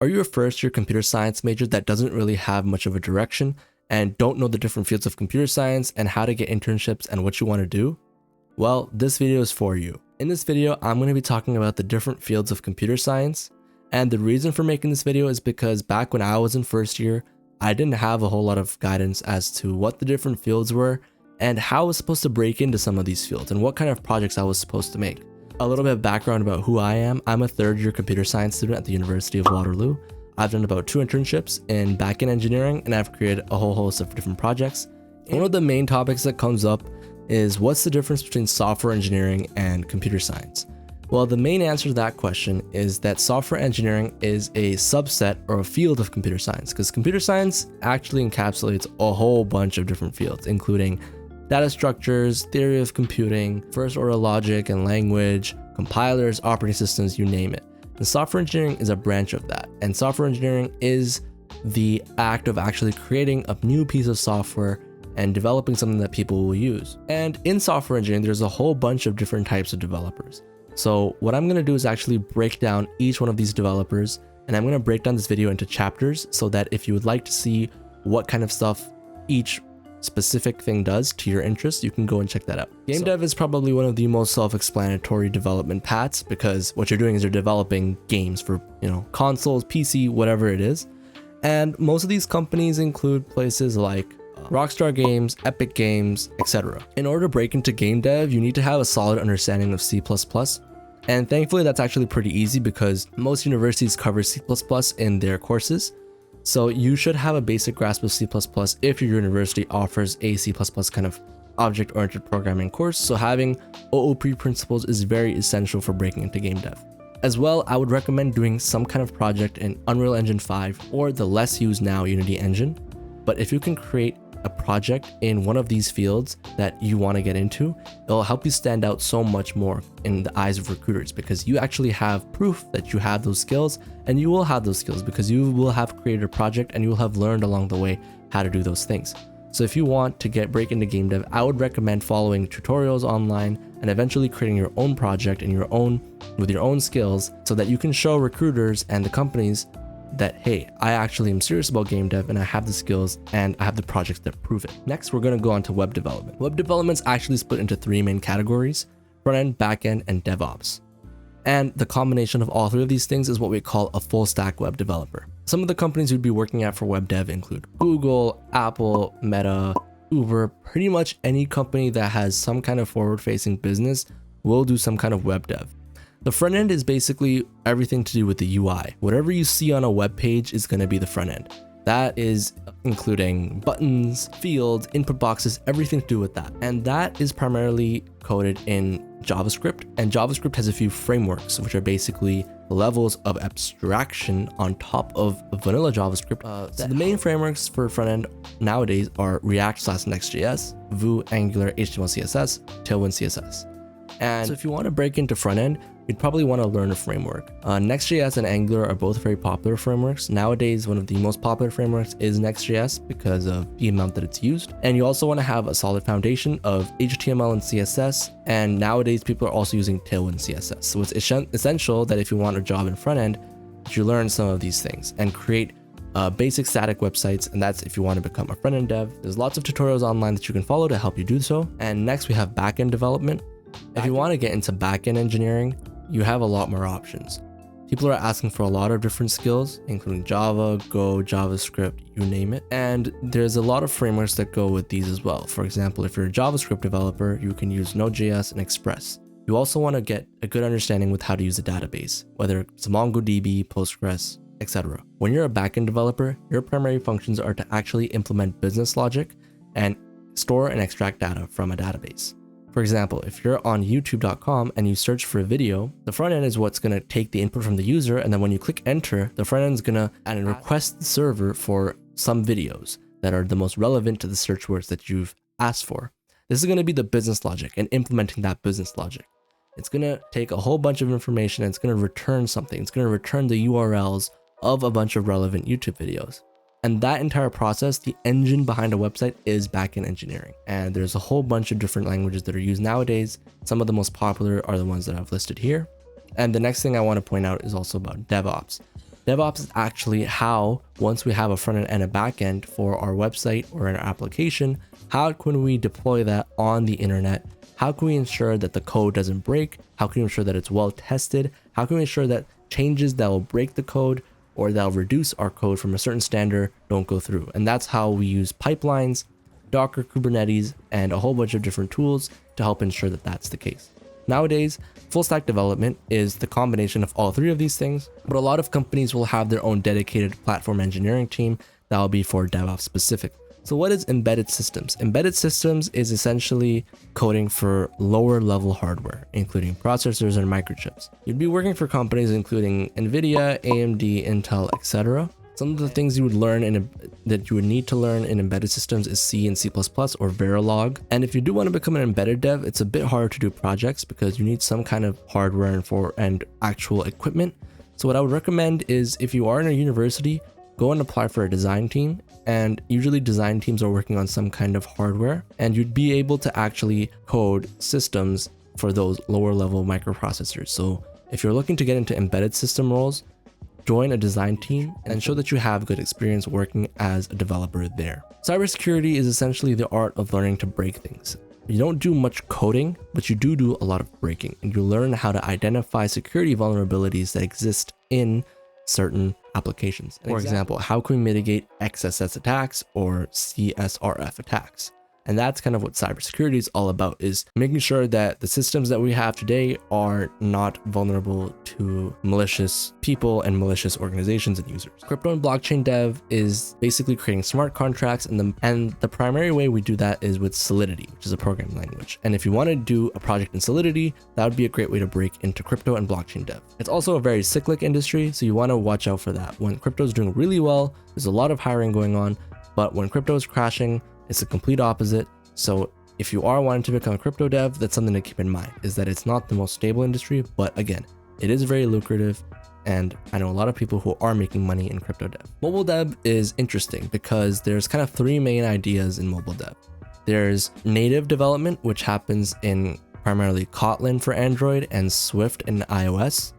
Are you a first year computer science major that doesn't really have much of a direction and don't know the different fields of computer science and how to get internships and what you want to do? Well, this video is for you. In this video, I'm going to be talking about the different fields of computer science. And the reason for making this video is because back when I was in first year, I didn't have a whole lot of guidance as to what the different fields were and how I was supposed to break into some of these fields and what kind of projects I was supposed to make. A little bit of background about who I am. I'm a third year computer science student at the University of Waterloo. I've done about 2 internships in backend engineering and I've created a whole host of different projects. One of the main topics that comes up is what's the difference between software engineering and computer science? Well, the main answer to that question is that software engineering is a subset or a field of computer science, because computer science actually encapsulates a whole bunch of different fields, including data structures, theory of computing, first order logic and language, compilers, operating systems, you name it. And software engineering is a branch of that. And software engineering is the act of actually creating a new piece of software and developing something that people will use. And in software engineering, there's a whole bunch of different types of developers. So what I'm gonna do is actually break down each one of these developers, and I'm gonna break down this video into chapters so that if you would like to see what kind of stuff each specific thing does to your interest, you can go and check that out. Game dev is probably one of the most self-explanatory development paths, because what you're doing is you're developing games for, consoles, PC, whatever it is. And most of these companies include places like Rockstar Games, Epic Games, etc. In order to break into game dev, you need to have a solid understanding of C++. And thankfully, that's actually pretty easy because most universities cover C++ in their courses. So you should have a basic grasp of C++ if your university offers a C++ kind of object-oriented programming course. So having OOP principles is very essential for breaking into game dev. As well, I would recommend doing some kind of project in Unreal Engine 5 or the less used now Unity engine. But if you can create a project in one of these fields that you want to get into, it'll help you stand out so much more in the eyes of recruiters, because you actually have proof that you have those skills, and you will have those skills because you will have created a project and you will have learned along the way how to do those things. So if you want to break into game dev, I would recommend following tutorials online and eventually creating your own project and with your own skills, so that you can show recruiters and the companies that, hey, I actually am serious about game dev and I have the skills and I have the projects that prove it. Next, we're going to go on to web development. Web development is actually split into 3 main categories: front-end, back-end, and DevOps. And the combination of all 3 of these things is what we call a full stack web developer. Some of the companies you'd be working at for web dev include Google, Apple, Meta, Uber. Pretty much any company that has some kind of forward-facing business will do some kind of web dev. The front end is basically everything to do with the UI. Whatever you see on a web page is going to be the front end. That is including buttons, fields, input boxes, everything to do with that. And that is primarily coded in JavaScript. And JavaScript has a few frameworks, which are basically levels of abstraction on top of vanilla JavaScript. So the main frameworks for front end nowadays are React/Next.js, Vue, Angular, HTML, CSS, Tailwind CSS. And so if you want to break into front end, you'd probably want to learn a framework. Next.js and Angular are both very popular frameworks. Nowadays, one of the most popular frameworks is Next.js because of the amount that it's used. And you also want to have a solid foundation of HTML and CSS. And nowadays, people are also using Tailwind CSS. So it's essential that if you want a job in front end, that you learn some of these things and create basic static websites. And that's if you want to become a front end dev. There's lots of tutorials online that you can follow to help you do so. And next, we have back-end development. If you want to get into back-end engineering, you have a lot more options. People are asking for a lot of different skills, including Java, Go, JavaScript, you name it. And there's a lot of frameworks that go with these as well. For example, if you're a JavaScript developer, you can use Node.js and Express. You also want to get a good understanding with how to use a database, whether it's MongoDB, Postgres, etc. When you're a backend developer, your primary functions are to actually implement business logic and store and extract data from a database. For example, if you're on youtube.com and you search for a video, the front end is what's going to take the input from the user, and then when you click enter, the front end is going to request the server for some videos that are the most relevant to the search words that you've asked for. This is going to be the business logic and implementing that business logic. It's going to take a whole bunch of information and it's going to return something. It's going to return the URLs of a bunch of relevant YouTube videos. And that entire process, the engine behind a website, is backend engineering. And there's a whole bunch of different languages that are used nowadays. Some of the most popular are the ones that I've listed here. And the next thing I want to point out is also about DevOps. DevOps is actually how, once we have a front end and a back end for our website or an application, how can we deploy that on the internet? How can we ensure that the code doesn't break? How can we ensure that it's well tested? How can we ensure that changes that will break the code or that will reduce our code from a certain standard don't go through? And that's how we use pipelines, Docker, Kubernetes, and a whole bunch of different tools to help ensure that that's the case. Nowadays, full stack development is the combination of all three of these things, but a lot of companies will have their own dedicated platform engineering team that will be for DevOps specific. So what is embedded systems? Embedded systems is essentially coding for lower level hardware, including processors and microchips. You'd be working for companies including NVIDIA, AMD, Intel, etc. Some of the things you would learn that you would need to learn in embedded systems is C and C++ or Verilog. And if you do want to become an embedded dev, it's a bit harder to do projects because you need some kind of hardware and actual equipment. So what I would recommend is if you are in a university, go and apply for a design team. And usually design teams are working on some kind of hardware, and you'd be able to actually code systems for those lower level microprocessors. So if you're looking to get into embedded system roles, join a design team and show that you have good experience working as a developer there. Cybersecurity is essentially the art of learning to break things. You don't do much coding, but you do a lot of breaking, and you learn how to identify security vulnerabilities that exist in certain applications. For example, how can we mitigate XSS attacks or CSRF attacks? And that's kind of what cybersecurity is all about, is making sure that the systems that we have today are not vulnerable to malicious people and malicious organizations and users. Crypto and blockchain dev is basically creating smart contracts, and the primary way we do that is with Solidity, which is a programming language. And if you want to do a project in Solidity, that would be a great way to break into crypto and blockchain dev. It's also a very cyclic industry, so you want to watch out for that. When crypto is doing really well, there's a lot of hiring going on, but when crypto is crashing, it's the complete opposite. So if you are wanting to become a crypto dev, that's something to keep in mind, is that it's not the most stable industry, but again, it is very lucrative. And I know a lot of people who are making money in crypto dev. Mobile dev is interesting because there's kind of three main ideas in mobile dev. There's native development, which happens in primarily Kotlin for Android and Swift in iOS.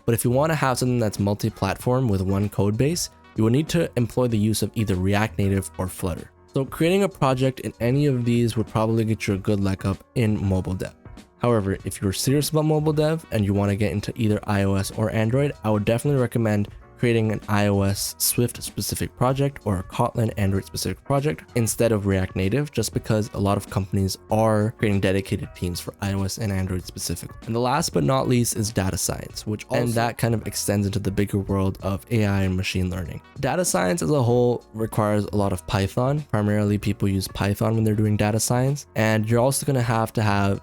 But if you want to have something that's multi-platform with one code base, you will need to employ the use of either React Native or Flutter. So creating a project in any of these would probably get you a good leg up in mobile dev. However, if you're serious about mobile dev and you want to get into either iOS or Android, I would definitely recommend creating an iOS Swift specific project or a Kotlin Android specific project instead of React Native, just because a lot of companies are creating dedicated teams for iOS and Android specifically. And the last but not least is data science, and that kind of extends into the bigger world of AI and machine learning. Data science as a whole requires a lot of Python. Primarily people use Python when they're doing data science, and you're also going to have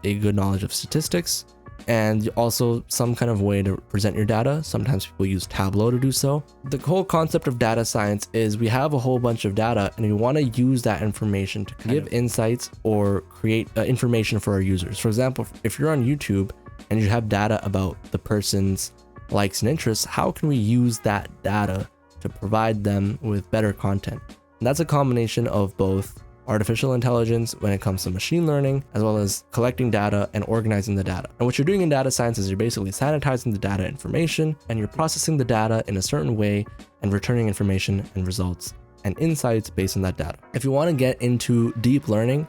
a good knowledge of statistics, and also some kind of way to present your data. Sometimes people use Tableau to do so. The whole concept of data science is we have a whole bunch of data and we want to use that information to give insights or create information for our users. For example, if you're on YouTube and you have data about the person's likes and interests, how can we use that data to provide them with better content? And that's a combination of both artificial intelligence when it comes to machine learning, as well as collecting data and organizing the data. And what you're doing in data science is you're basically sanitizing the data information, and you're processing the data in a certain way and returning information and results and insights based on that data. If you want to get into deep learning,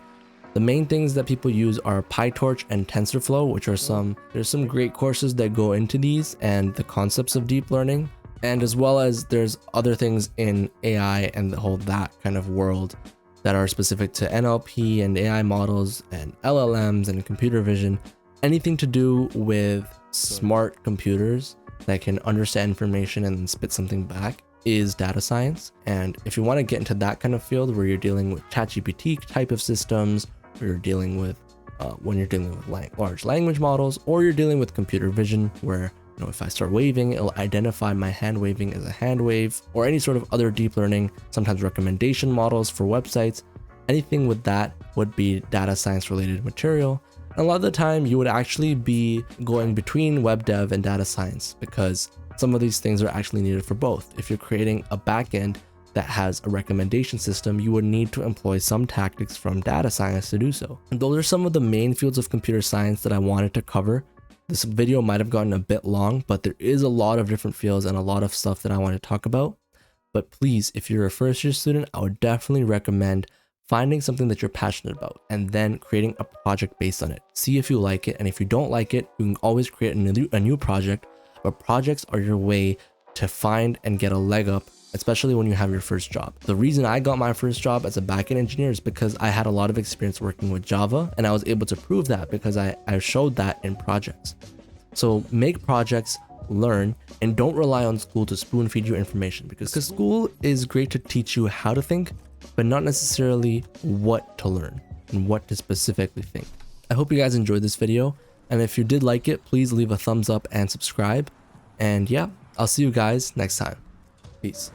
the main things that people use are PyTorch and TensorFlow, which are there's some great courses that go into these and the concepts of deep learning. And as well as there's other things in AI and the whole that kind of world that are specific to NLP and AI models and LLMs and computer vision. Anything to do with smart computers that can understand information and then spit something back is data science. And if you want to get into that kind of field where you're dealing with ChatGPT type of systems, or you're dealing with when you're dealing with large language models, or you're dealing with computer vision where if I start waving, it'll identify my hand waving as a hand wave, or any sort of other deep learning, sometimes recommendation models for websites. Anything with that would be data science related material. And a lot of the time you would actually be going between web dev and data science, because some of these things are actually needed for both. If you're creating a backend that has a recommendation system, you would need to employ some tactics from data science to do so. And those are some of the main fields of computer science that I wanted to cover This video might have gotten a bit long, but there is a lot of different fields and a lot of stuff that I want to talk about. But please, if you're a first year student, I would definitely recommend finding something that you're passionate about and then creating a project based on it. See if you like it, and if you don't like it, you can always create a new project. But projects are your way to find and get a leg up, especially when you have your first job. The reason I got my first job as a backend engineer is because I had a lot of experience working with Java, and I was able to prove that because I showed that in projects. So make projects, learn, and don't rely on school to spoon feed you information, because school is great to teach you how to think, but not necessarily what to learn and what to specifically think. I hope you guys enjoyed this video, and if you did like it, please leave a thumbs up and subscribe. And yeah, I'll see you guys next time. Peace.